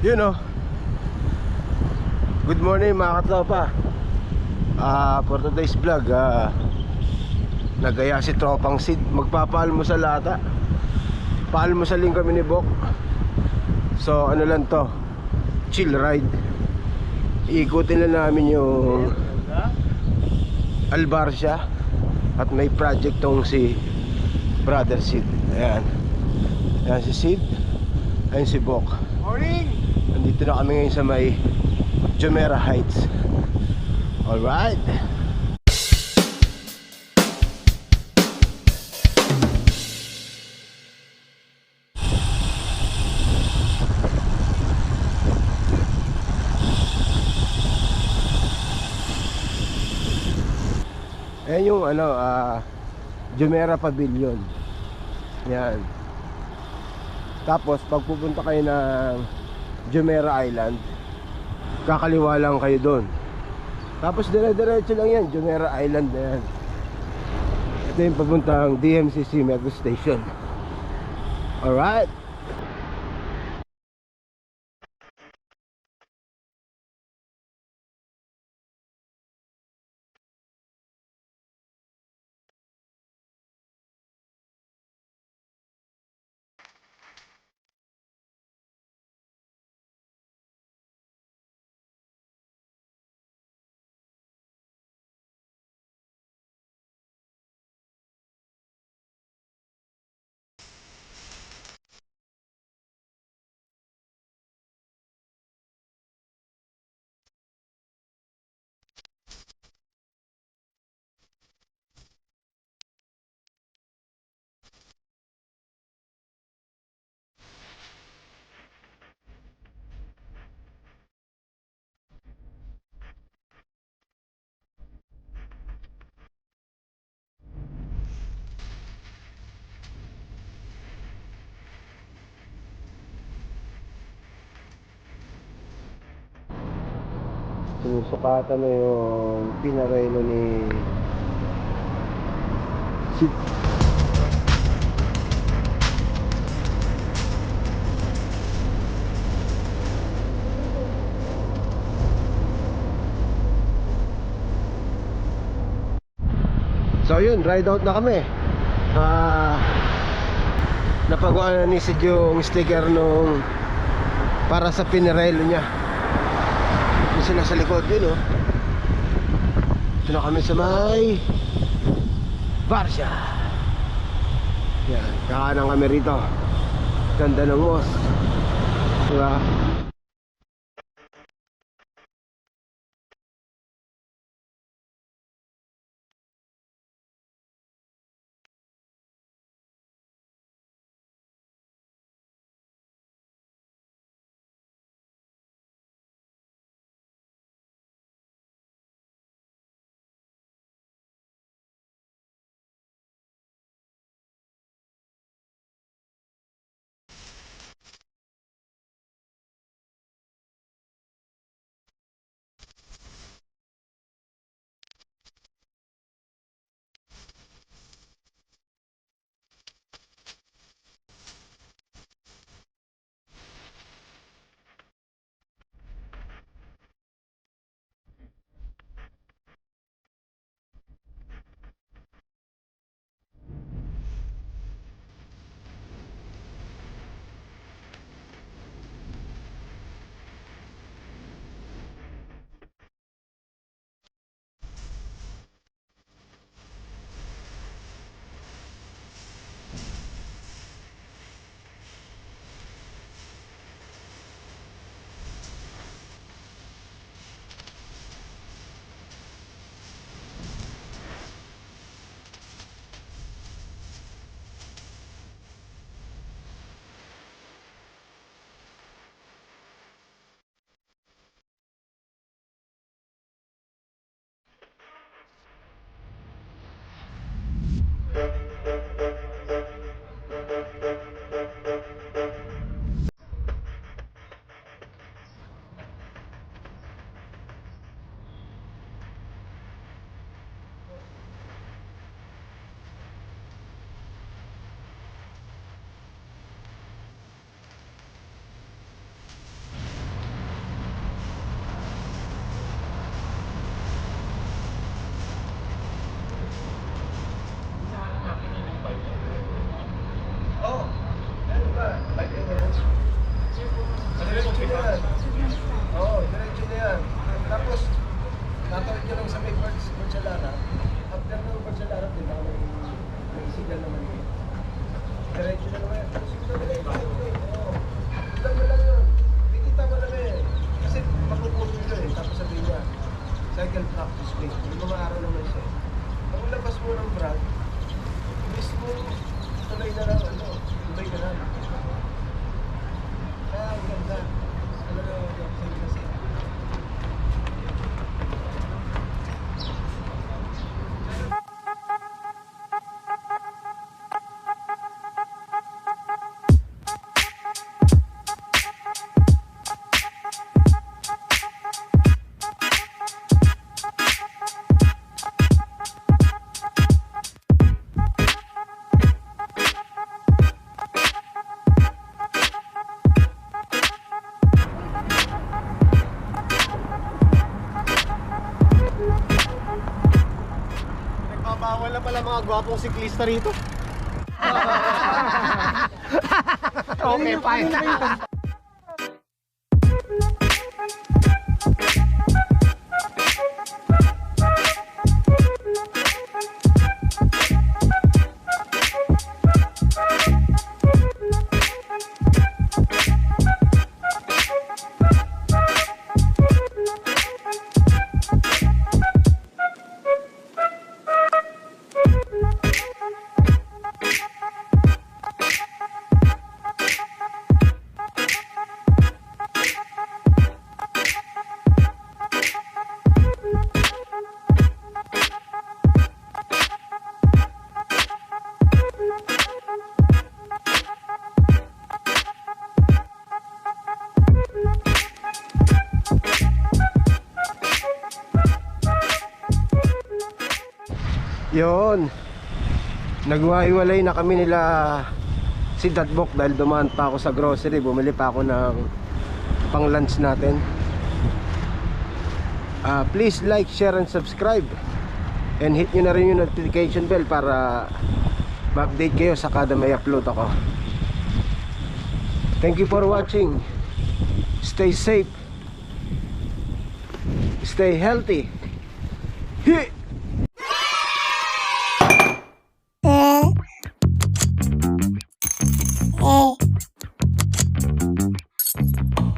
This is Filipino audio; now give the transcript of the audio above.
You know, good morning mga katropa. For today's vlog, nagaya si Tropang Sid. Magpapaalmusal ata. Paalmusalin kami ni Bok. So ano lang to, chill ride. Iikutin lang namin yung Albarcia. At may project tong si Brother Sid. Ayan. Ayan si Sid. Ayan si Bok. Morning! Nandito na kami ngayon sa may Jumeirah Heights. Alright. Ayan yung Jumeirah Pavilion. Yan. Tapos pag pupunta kayo ng Jumeirah Island, kakaliwa lang kayo doon. Tapos dire-diretso lang yan, Jumeirah Island na yan. Ito yung papuntang DMCC Metro Station. Alright. Sinusukatan na yung pinarelo ni Sid. So yun, ride out na kami. Napagawa na ni Sid yung sticker nung para sa pinarelo niya. Yung sila sa likod din, oh. Ito na kami sa may Barcia. Yan, kakanan kami rito. Ganda ng mosque, diba? sa mga gwapong siklista rito. Okay, fine. Yun, nagwahiwalay na kami nila si Datbok dahil dumaan pa ako sa grocery. Bumili pa ako ng pang lunch natin. Please like, share and subscribe, and hit nyo na rin yung notification bell para ma-update kayo sa kada may upload ako. Thank you for watching. Stay safe, stay healthy. Hit!